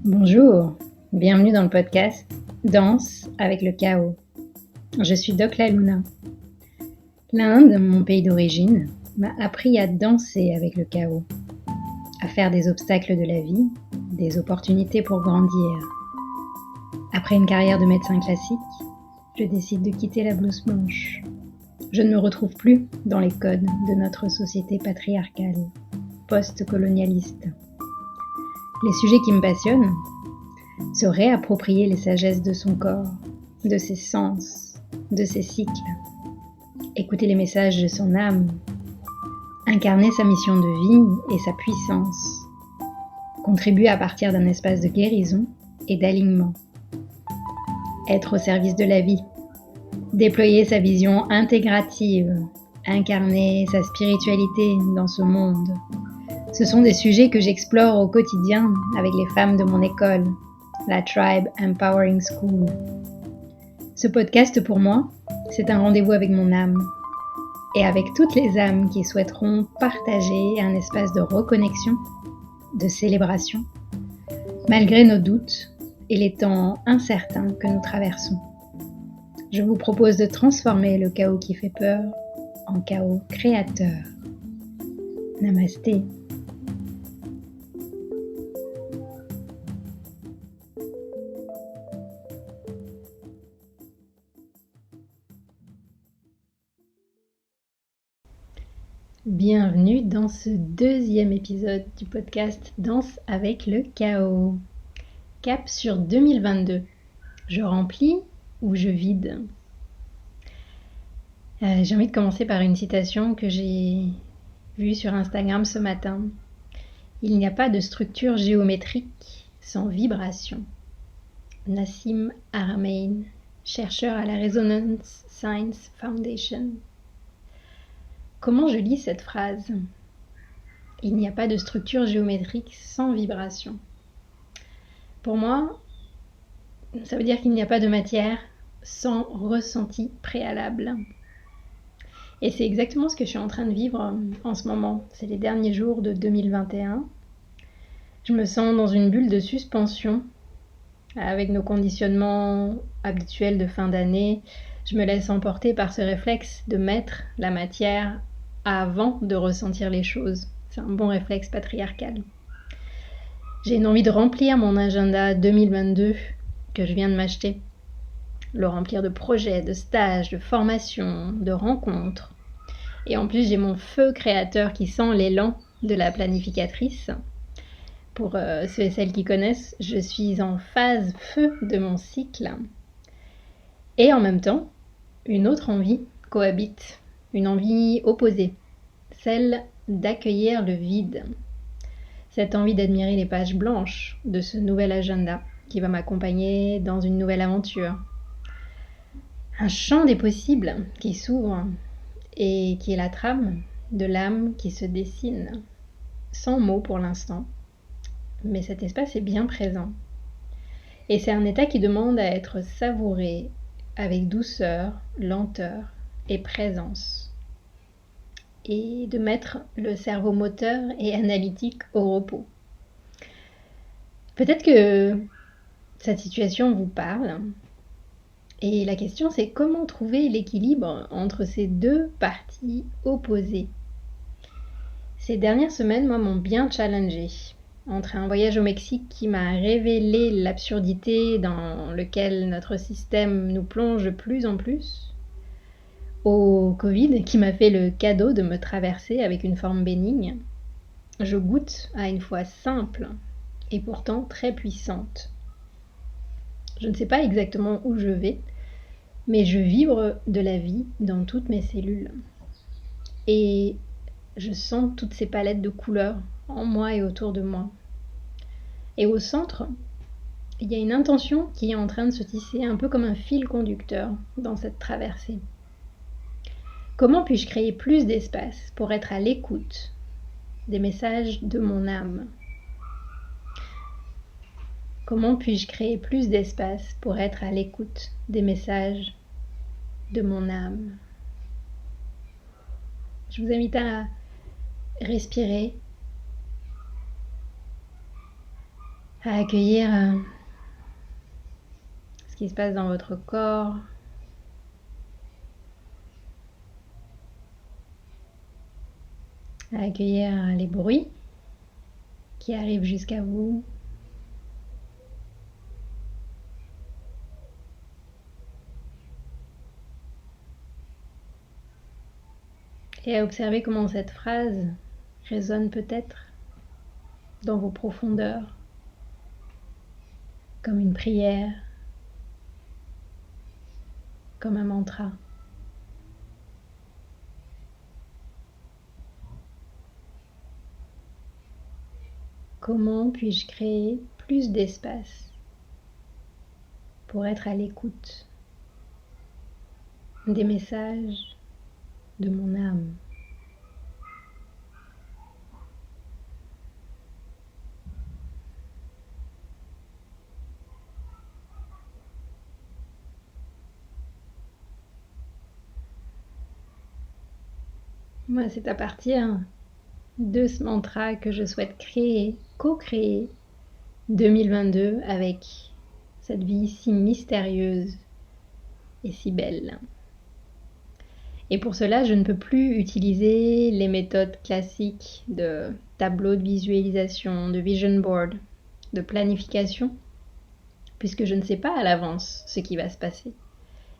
Bonjour, bienvenue dans le podcast Danse avec le chaos. Je suis Doc La Luna. L'Inde, mon pays d'origine, m'a appris à danser avec le chaos, à faire des obstacles de la vie, des opportunités pour grandir. Après une carrière de médecin classique, je décide de quitter la blouse blanche. Je ne me retrouve plus dans les codes de notre société patriarcale, post-colonialiste. Les sujets qui me passionnent, se réapproprier les sagesses de son corps, de ses sens, de ses cycles, écouter les messages de son âme, incarner sa mission de vie et sa puissance, contribuer à partir d'un espace de guérison et d'alignement, être au service de la vie, déployer sa vision intégrative, incarner sa spiritualité dans ce monde. Ce sont des sujets que j'explore au quotidien avec les femmes de mon école, la Tribe Empowering School. Ce podcast pour moi, c'est un rendez-vous avec mon âme et avec toutes les âmes qui souhaiteront partager un espace de reconnexion, de célébration, malgré nos doutes et les temps incertains que nous traversons. Je vous propose de transformer le chaos qui fait peur en chaos créateur. Namasté. Bienvenue dans ce deuxième épisode du podcast Danse avec le chaos. Cap sur 2022. Je remplis ou je vide? J'ai envie de commencer par une citation que j'ai vue sur Instagram ce matin. Il n'y a pas de structure géométrique sans vibration. Nassim Haramein, chercheur à la Resonance Science Foundation. Comment je lis cette phrase? Il n'y a pas de structure géométrique sans vibration. Pour moi, ça veut dire qu'il n'y a pas de matière sans ressenti préalable. Et c'est exactement ce que je suis en train de vivre en ce moment. C'est les derniers jours de 2021. Je me sens dans une bulle de suspension avec nos conditionnements habituels de fin d'année. Je me laisse emporter par ce réflexe de mettre la matière avant de ressentir les choses. C'est un bon réflexe patriarcal. J'ai une envie de remplir mon agenda 2022 que je viens de m'acheter. Le remplir de projets, de stages, de formations, de rencontres. Et en plus, j'ai mon feu créateur qui sent l'élan de la planificatrice. Pour ceux et celles qui connaissent, je suis en phase feu de mon cycle. Et en même temps, une autre envie cohabite, une envie opposée, celle d'accueillir le vide. Cette envie d'admirer les pages blanches de ce nouvel agenda qui va m'accompagner dans une nouvelle aventure. Un champ des possibles qui s'ouvre et qui est la trame de l'âme qui se dessine, sans mots pour l'instant. Mais cet espace est bien présent. Et c'est un état qui demande à être savouré avec douceur, lenteur et présence. Et de mettre le cerveau moteur et analytique au repos. Peut-être que cette situation vous parle. Et la question, c'est comment trouver l'équilibre entre ces deux parties opposées. Ces dernières semaines, moi, m'ont bien challengée. Entre un voyage au Mexique qui m'a révélé l'absurdité dans lequel notre système nous plonge de plus en plus, au Covid qui m'a fait le cadeau de me traverser avec une forme bénigne, je goûte à une foi simple et pourtant très puissante. Je ne sais pas exactement où je vais, mais je vibre de la vie dans toutes mes cellules. Et je sens toutes ces palettes de couleurs en moi et autour de moi. Et au centre, il y a une intention qui est en train de se tisser un peu comme un fil conducteur dans cette traversée. Comment puis-je créer plus d'espace pour être à l'écoute des messages de mon âme? Comment puis-je créer plus d'espace pour être à l'écoute des messages de mon âme? Je vous invite à respirer à accueillir ce qui se passe dans votre corps, à accueillir les bruits qui arrivent jusqu'à vous. Et à observer comment cette phrase résonne peut-être dans vos profondeurs, comme une prière, comme un mantra. Comment puis-je créer plus d'espace pour être à l'écoute des messages de mon âme? Moi, c'est à partir de ce mantra que je souhaite créer, co-créer 2022 avec cette vie si mystérieuse et si belle. Et pour cela, je ne peux plus utiliser les méthodes classiques de tableau de visualisation, de vision board, de planification, puisque je ne sais pas à l'avance ce qui va se passer.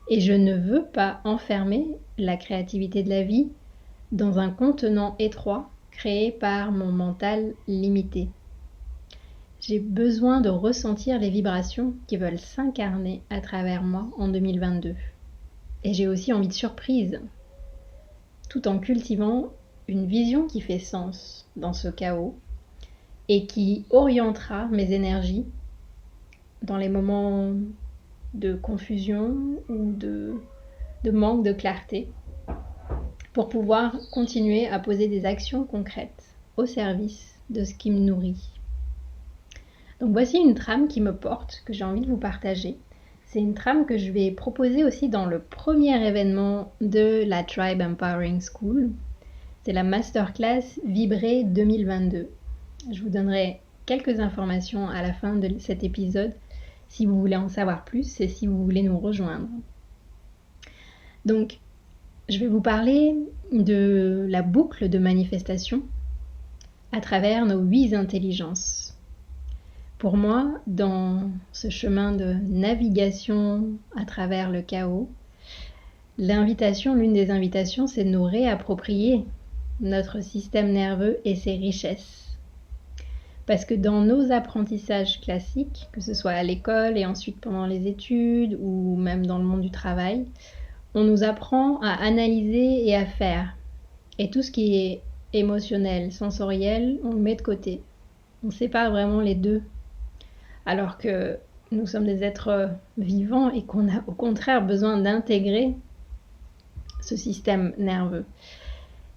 Et je ne veux pas enfermer la créativité de la vie dans un contenant étroit créé par mon mental limité. J'ai besoin de ressentir les vibrations qui veulent s'incarner à travers moi en 2022. Et j'ai aussi envie de surprise, tout en cultivant une vision qui fait sens dans ce chaos et qui orientera mes énergies dans les moments de confusion ou de manque de clarté pour pouvoir continuer à poser des actions concrètes au service de ce qui me nourrit. Donc voici une trame qui me porte, que j'ai envie de vous partager. C'est une trame que je vais proposer aussi dans le premier événement de la Tribe Empowering School. C'est la Masterclass Vibrer 2022. Je vous donnerai quelques informations à la fin de cet épisode si vous voulez en savoir plus et si vous voulez nous rejoindre. Donc, je vais vous parler de la boucle de manifestation à travers nos 8 intelligences. Pour moi, dans ce chemin de navigation à travers le chaos, l'une des invitations, c'est de nous réapproprier notre système nerveux et ses richesses. Parce que dans nos apprentissages classiques, que ce soit à l'école et ensuite pendant les études ou même dans le monde du travail, on nous apprend à analyser et à faire. Et tout ce qui est émotionnel, sensoriel, on le met de côté. On sépare vraiment les deux. Alors que nous sommes des êtres vivants et qu'on a au contraire besoin d'intégrer ce système nerveux.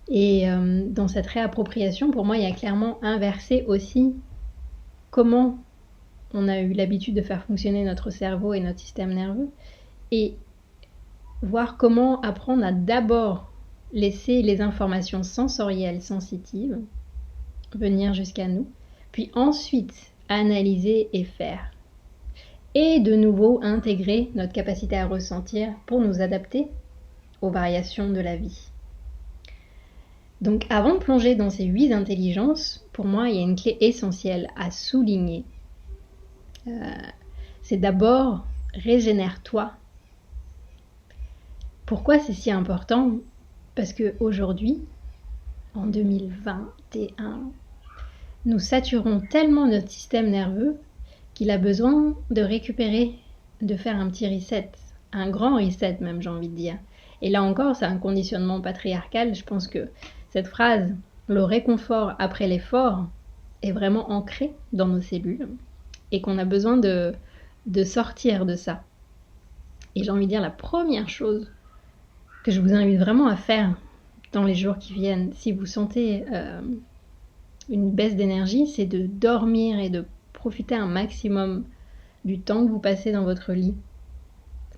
Et dans cette réappropriation, pour moi, il y a clairement inversé aussi comment on a eu l'habitude de faire fonctionner notre cerveau et notre système nerveux et voir comment apprendre à d'abord laisser les informations sensorielles sensitives venir jusqu'à nous, puis ensuite analyser et faire. Et de nouveau intégrer notre capacité à ressentir pour nous adapter aux variations de la vie. Donc avant de plonger dans ces 8 intelligences, pour moi il y a une clé essentielle à souligner. C'est d'abord régénère-toi. Pourquoi c'est si important ? Parce qu'aujourd'hui, en 2021, nous saturons tellement notre système nerveux qu'il a besoin de récupérer, de faire un petit reset, un grand reset même, j'ai envie de dire. Et là encore, c'est un conditionnement patriarcal. Je pense que cette phrase, le réconfort après l'effort, est vraiment ancrée dans nos cellules et qu'on a besoin de sortir de ça. Et j'ai envie de dire la première chose que je vous invite vraiment à faire dans les jours qui viennent, si vous sentez une baisse d'énergie, c'est de dormir et de profiter un maximum du temps que vous passez dans votre lit.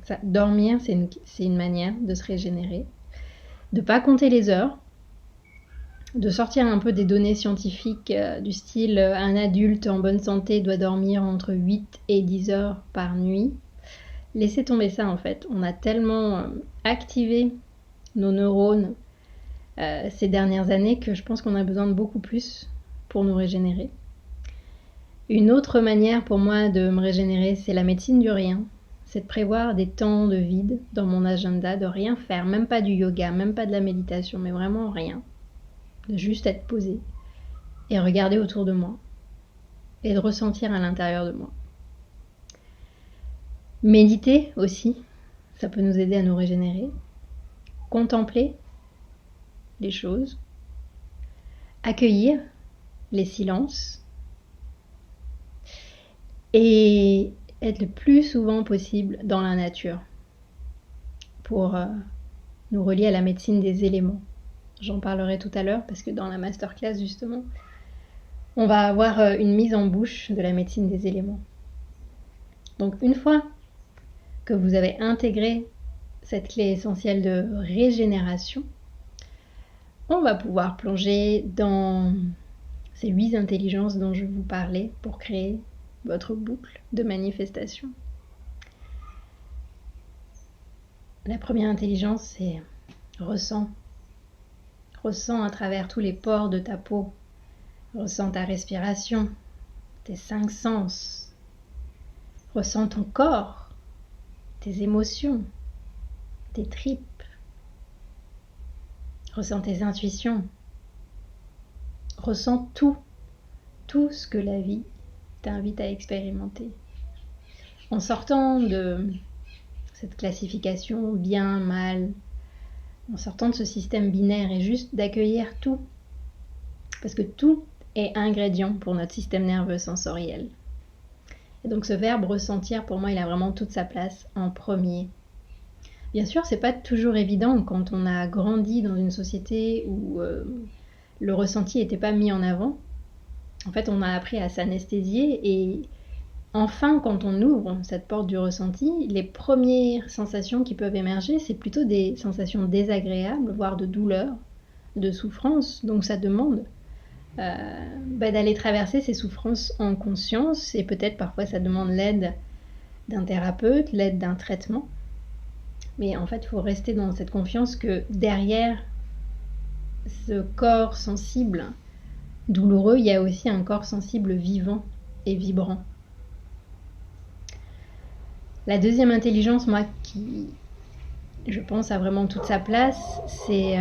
Ça, dormir, c'est une manière de se régénérer. De ne pas compter les heures. de sortir un peu des données scientifiques du style un adulte en bonne santé doit dormir entre 8 et 10 heures par nuit. Laissez tomber ça en fait. On a tellement activé nos neurones ces dernières années que je pense qu'on a besoin de beaucoup plus pour nous régénérer. Une autre manière pour moi de me régénérer, c'est la médecine du rien. C'est de prévoir des temps de vide dans mon agenda, de rien faire, même pas du yoga, même pas de la méditation, mais vraiment rien. De juste être posé et regarder autour de moi et de ressentir à l'intérieur de moi. Méditer aussi, ça peut nous aider à nous régénérer. Contempler les choses. Accueillir les silences. Et être le plus souvent possible dans la nature pour nous relier à la médecine des éléments. J'en parlerai tout à l'heure parce que dans la masterclass justement, on va avoir une mise en bouche de la médecine des éléments. Donc une fois que vous avez intégré cette clé essentielle de régénération, on va pouvoir plonger dans ces 8 intelligences dont je vous parlais pour créer votre boucle de manifestation. La première intelligence, c'est ressens. Ressens à travers tous les pores de ta peau. Ressens ta respiration, tes 5 sens. Ressens ton corps, tes émotions, tes tripes. Ressens tes intuitions. Ressens tout ce que la vie t'invite à expérimenter. En sortant de cette classification bien, mal, en sortant de ce système binaire et juste d'accueillir tout, parce que tout est ingrédient pour notre système nerveux sensoriel. Et donc ce verbe ressentir, pour moi, il a vraiment toute sa place en premier. Bien sûr, c'est pas toujours évident quand on a grandi dans une société où le ressenti n'était pas mis en avant. En fait, on a appris à s'anesthésier et enfin, quand on ouvre cette porte du ressenti, les premières sensations qui peuvent émerger, c'est plutôt des sensations désagréables, voire de douleur, de souffrance. Donc ça demande d'aller traverser ces souffrances en conscience et peut-être parfois ça demande l'aide d'un thérapeute, l'aide d'un traitement. Mais en fait, il faut rester dans cette confiance que derrière ce corps sensible, douloureux, il y a aussi un corps sensible vivant et vibrant. La deuxième intelligence, moi, qui, je pense, a vraiment toute sa place, c'est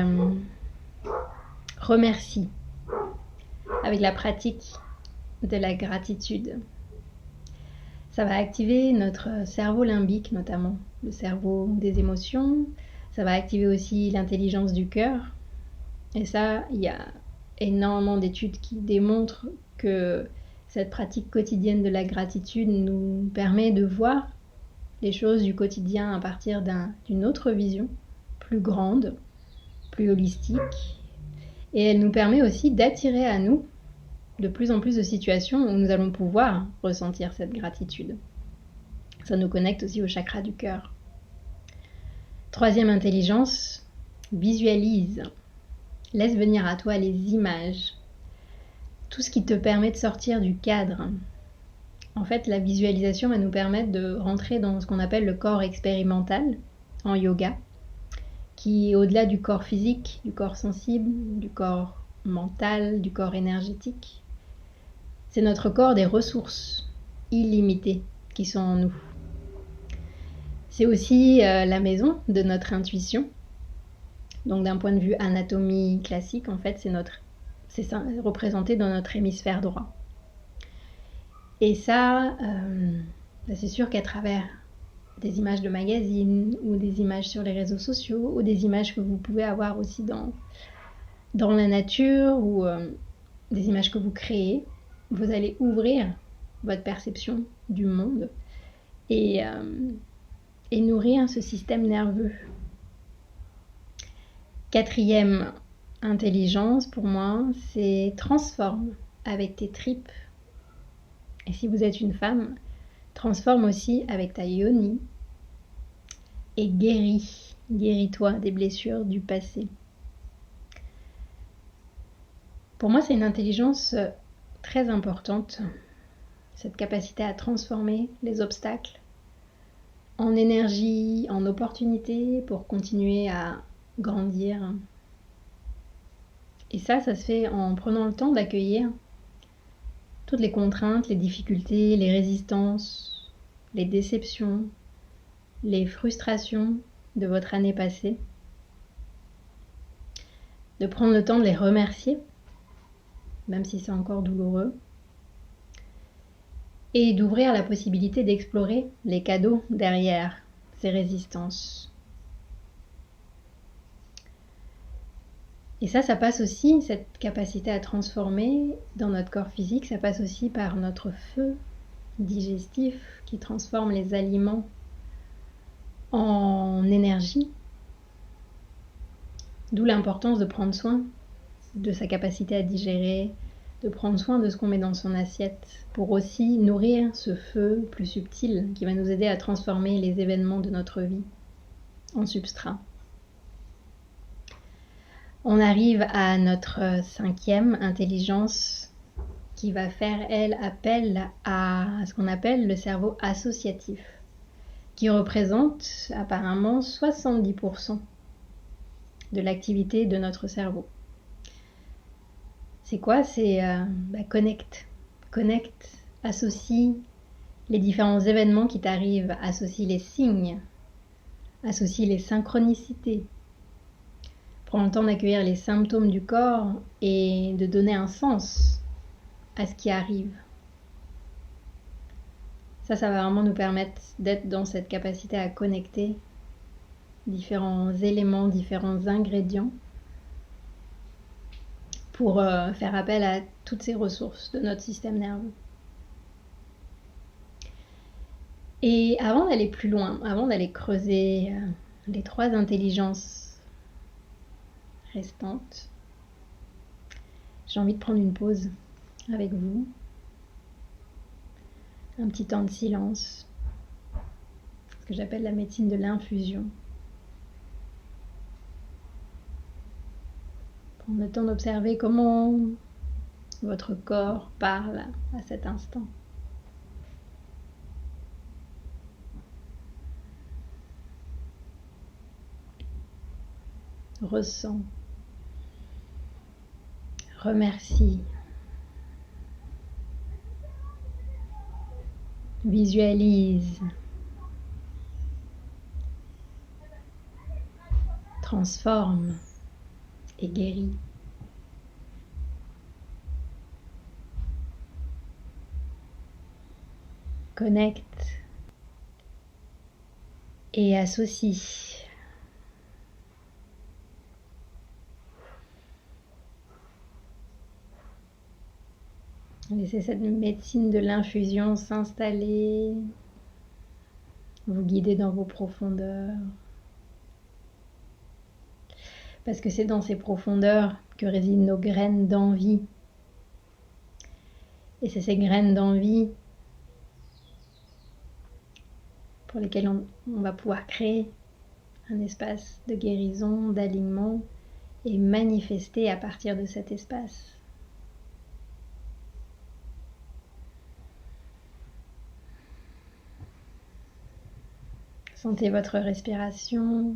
remercie, avec la pratique de la gratitude. Ça va activer notre cerveau limbique, notamment, le cerveau des émotions. Ça va activer aussi l'intelligence du cœur. Et ça, il y a énormément d'études qui démontrent que cette pratique quotidienne de la gratitude nous permet de voir les choses du quotidien à partir d'une autre vision, plus grande, plus holistique. Et elle nous permet aussi d'attirer à nous de plus en plus de situations où nous allons pouvoir ressentir cette gratitude. Ça nous connecte aussi au chakra du cœur. Troisième intelligence, visualise. Laisse venir à toi les images, tout ce qui te permet de sortir du cadre. En fait, la visualisation va nous permettre de rentrer dans ce qu'on appelle le corps expérimental en yoga, qui est au-delà du corps physique, du corps sensible, du corps mental, du corps énergétique. C'est notre corps des ressources illimitées qui sont en nous. C'est aussi la maison de notre intuition. Donc d'un point de vue anatomie classique, en fait, c'est représenté dans notre hémisphère droit. Et ça, c'est sûr qu'à travers des images de magazines ou des images sur les réseaux sociaux ou des images que vous pouvez avoir aussi dans la nature ou des images que vous créez, vous allez ouvrir votre perception du monde et nourrir ce système nerveux. Quatrième intelligence pour moi, c'est transforme avec tes tripes. Et si vous êtes une femme, transforme aussi avec ta yoni et guéris-toi des blessures du passé. Pour moi, c'est une intelligence très importante, cette capacité à transformer les obstacles en énergie, en opportunité pour continuer à grandir. Et ça se fait en prenant le temps d'accueillir toutes les contraintes, les difficultés, les résistances, les déceptions, les frustrations de votre année passée. De prendre le temps de les remercier, même si c'est encore douloureux. Et d'ouvrir la possibilité d'explorer les cadeaux derrière ces résistances. Et ça passe aussi, cette capacité à transformer dans notre corps physique, ça passe aussi par notre feu digestif qui transforme les aliments en énergie. D'où l'importance de prendre soin de sa capacité à digérer, de prendre soin de ce qu'on met dans son assiette pour aussi nourrir ce feu plus subtil qui va nous aider à transformer les événements de notre vie en substrat. On arrive à notre 5e intelligence qui va faire, elle, appel à ce qu'on appelle le cerveau associatif, qui représente apparemment 70% de l'activité de notre cerveau. C'est quoi? C'est connecte, associe les différents événements qui t'arrivent, associe les signes, associe les synchronicités. Prends le temps d'accueillir les symptômes du corps et de donner un sens à ce qui arrive. Ça va vraiment nous permettre d'être dans cette capacité à connecter différents éléments, différents ingrédients pour faire appel à toutes ces ressources de notre système nerveux. Et avant d'aller plus loin, avant d'aller creuser les 3 intelligences restantes, j'ai envie de prendre une pause avec vous, un petit temps de silence, ce que j'appelle la médecine de l'infusion. Prendre le temps d'observer comment votre corps parle à cet instant. Ressens, remercie, visualise, transforme et guérit. Connecte et associe. Laissez cette médecine de l'infusion s'installer, vous guider dans vos profondeurs. Parce que c'est dans ces profondeurs que résident nos graines d'envie. Et c'est ces graines d'envie pour lesquelles on va pouvoir créer un espace de guérison, d'alignement et manifester à partir de cet espace. Sentez votre respiration.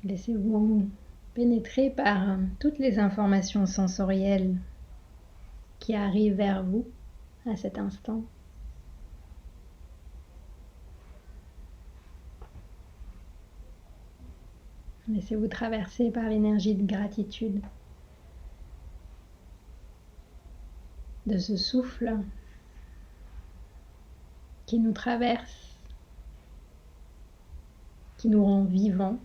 Laissez-vous pénétrer par toutes les informations sensorielles qui arrivent vers vous à cet instant. Laissez-vous traverser par l'énergie de gratitude, de ce souffle qui nous traverse, qui nous rend vivants,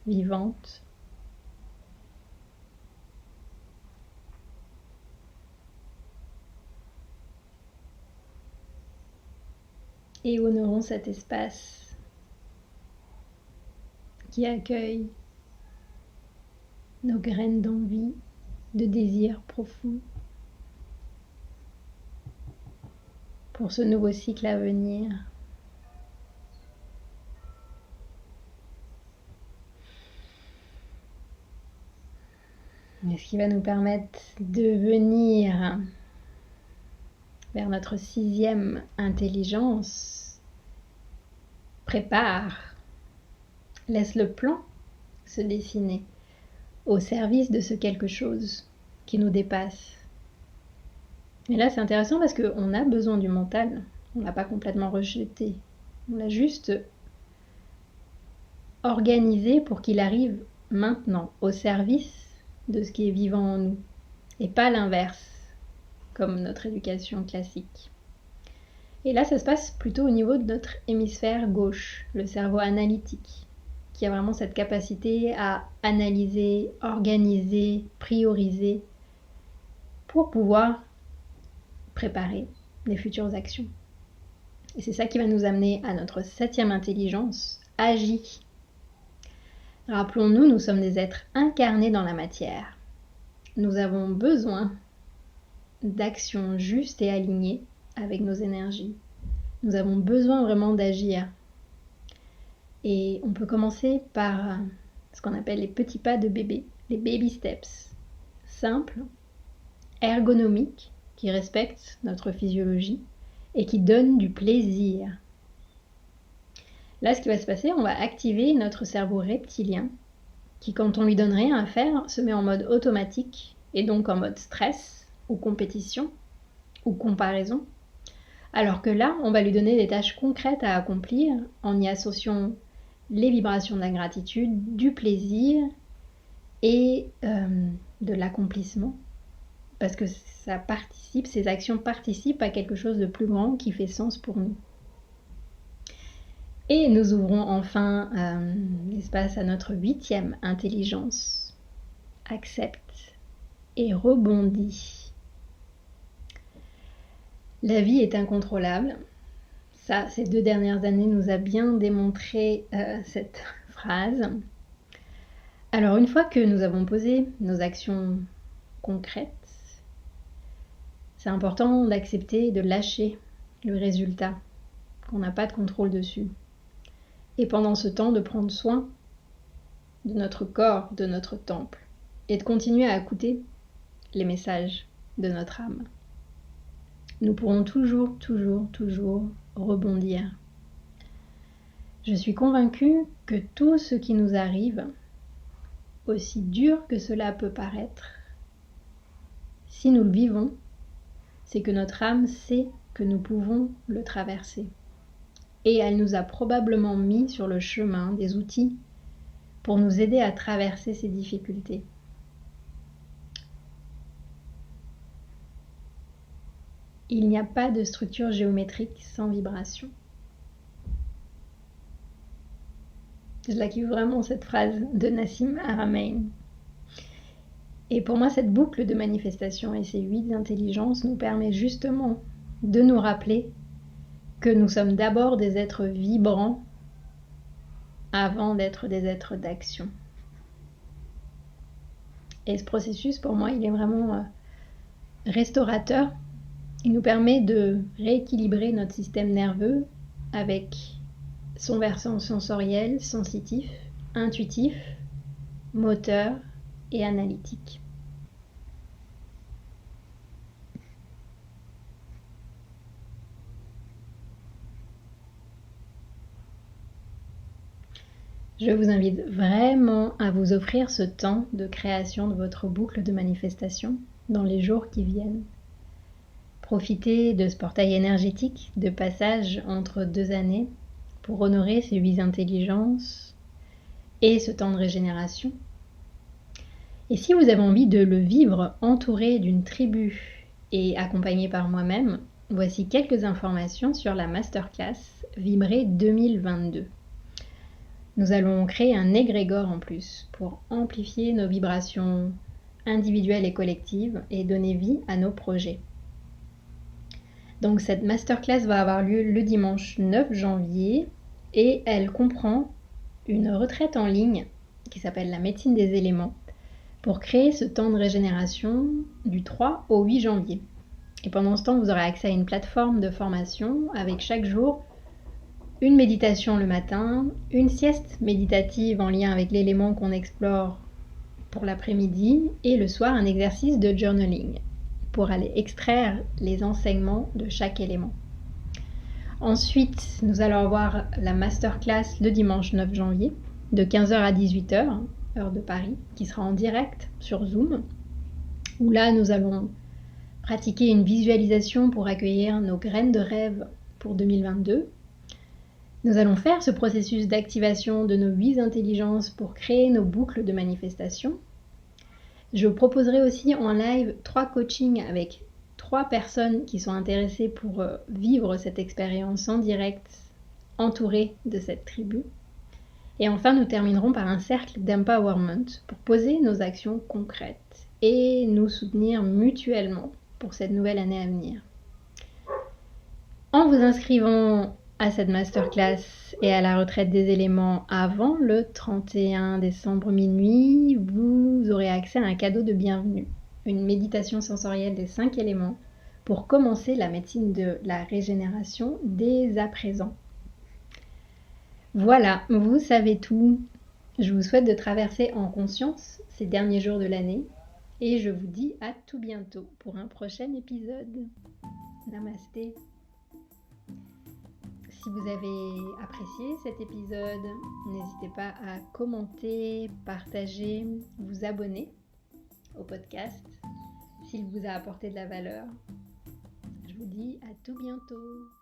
vivantes. Et honorons cet espace qui accueille nos graines d'envie, de désir profond pour ce nouveau cycle à venir. Et ce qui va nous permettre de venir vers notre 6e intelligence. Prépare, laisse le plan se dessiner au service de ce quelque chose qui nous dépasse. Et là, c'est intéressant parce qu'on a besoin du mental. On ne l'a pas complètement rejeté. On l'a juste organisé pour qu'il arrive maintenant, au service de ce qui est vivant en nous. Et pas l'inverse, comme notre éducation classique. Et là, ça se passe plutôt au niveau de notre hémisphère gauche, le cerveau analytique, qui a vraiment cette capacité à analyser, organiser, prioriser, pour pouvoir préparer les futures actions. Et c'est ça qui va nous amener à notre 7e intelligence, agis. Rappelons-nous, nous sommes des êtres incarnés dans la matière. Nous avons besoin d'actions justes et alignées avec nos énergies. Nous avons besoin vraiment d'agir. Et on peut commencer par ce qu'on appelle les petits pas de bébé, les baby steps. Simples, ergonomiques, qui respectent notre physiologie et qui donnent du plaisir. Là, ce qui va se passer, on va activer notre cerveau reptilien qui, quand on lui donne rien à faire, se met en mode automatique et donc en mode stress ou compétition ou comparaison. Alors que là, on va lui donner des tâches concrètes à accomplir en y associant les vibrations de la gratitude, du plaisir et de l'accomplissement. Parce que ça participe, ces actions participent à quelque chose de plus grand qui fait sens pour nous. Et nous ouvrons enfin l'espace à notre 8e intelligence. Accepte et rebondis. La vie est incontrôlable. Ça, ces 2 dernières années nous a bien démontré cette phrase. Alors, une fois que nous avons posé nos actions concrètes, c'est important d'accepter et de lâcher le résultat, qu'on n'a pas de contrôle dessus. Et pendant ce temps, de prendre soin de notre corps, de notre temple, et de continuer à écouter les messages de notre âme. Nous pourrons toujours rebondir. Je suis convaincue que tout ce qui nous arrive, aussi dur que cela peut paraître, si nous le vivons, c'est que notre âme sait que nous pouvons le traverser. Et elle nous a probablement mis sur le chemin des outils pour nous aider à traverser ces difficultés. Il n'y a pas de structure géométrique sans vibration. Je la kiffe vraiment, cette phrase de Nassim Haramein. Et pour moi, cette boucle de manifestation et ces 8 intelligences nous permet justement de nous rappeler que nous sommes d'abord des êtres vibrants avant d'être des êtres d'action. Et ce processus, pour moi, il est vraiment restaurateur. Il nous permet de rééquilibrer notre système nerveux avec son versant sensoriel, sensitif, intuitif, moteur et analytique. Je vous invite vraiment à vous offrir ce temps de création de votre boucle de manifestation dans les jours qui viennent. Profitez de ce portail énergétique de passage entre 2 années pour honorer ces 8 intelligences et ce temps de régénération. Et si vous avez envie de le vivre entouré d'une tribu et accompagné par moi-même, voici quelques informations sur la Masterclass Vibrer 2022. Nous allons créer un égrégore en plus pour amplifier nos vibrations individuelles et collectives et donner vie à nos projets. Donc cette masterclass va avoir lieu le dimanche 9 janvier et elle comprend une retraite en ligne qui s'appelle la médecine des éléments pour créer ce temps de régénération du 3 au 8 janvier. Et pendant ce temps, vous aurez accès à une plateforme de formation avec chaque jour une méditation le matin, une sieste méditative en lien avec l'élément qu'on explore pour l'après-midi et le soir un exercice de journaling pour aller extraire les enseignements de chaque élément. Ensuite, nous allons avoir la masterclass le dimanche 9 janvier de 15h à 18h, heure de Paris, qui sera en direct sur Zoom, où là nous allons pratiquer une visualisation pour accueillir nos graines de rêve pour 2022. Nous allons faire ce processus d'activation de nos 8 intelligences pour créer nos boucles de manifestation. Je vous proposerai aussi en live 3 coachings avec 3 personnes qui sont intéressées pour vivre cette expérience en direct, entourées de cette tribu. Et enfin, nous terminerons par un cercle d'empowerment pour poser nos actions concrètes et nous soutenir mutuellement pour cette nouvelle année à venir. En vous inscrivant à cette masterclass et à la retraite des éléments avant le 31 décembre minuit, vous aurez accès à un cadeau de bienvenue, une méditation sensorielle des 5 éléments pour commencer la médecine de la régénération dès à présent. Voilà, vous savez tout. Je vous souhaite de traverser en conscience ces derniers jours de l'année et je vous dis à tout bientôt pour un prochain épisode. Namasté. Si vous avez apprécié cet épisode, n'hésitez pas à commenter, partager, vous abonner au podcast s'il vous a apporté de la valeur. Je vous dis à tout bientôt.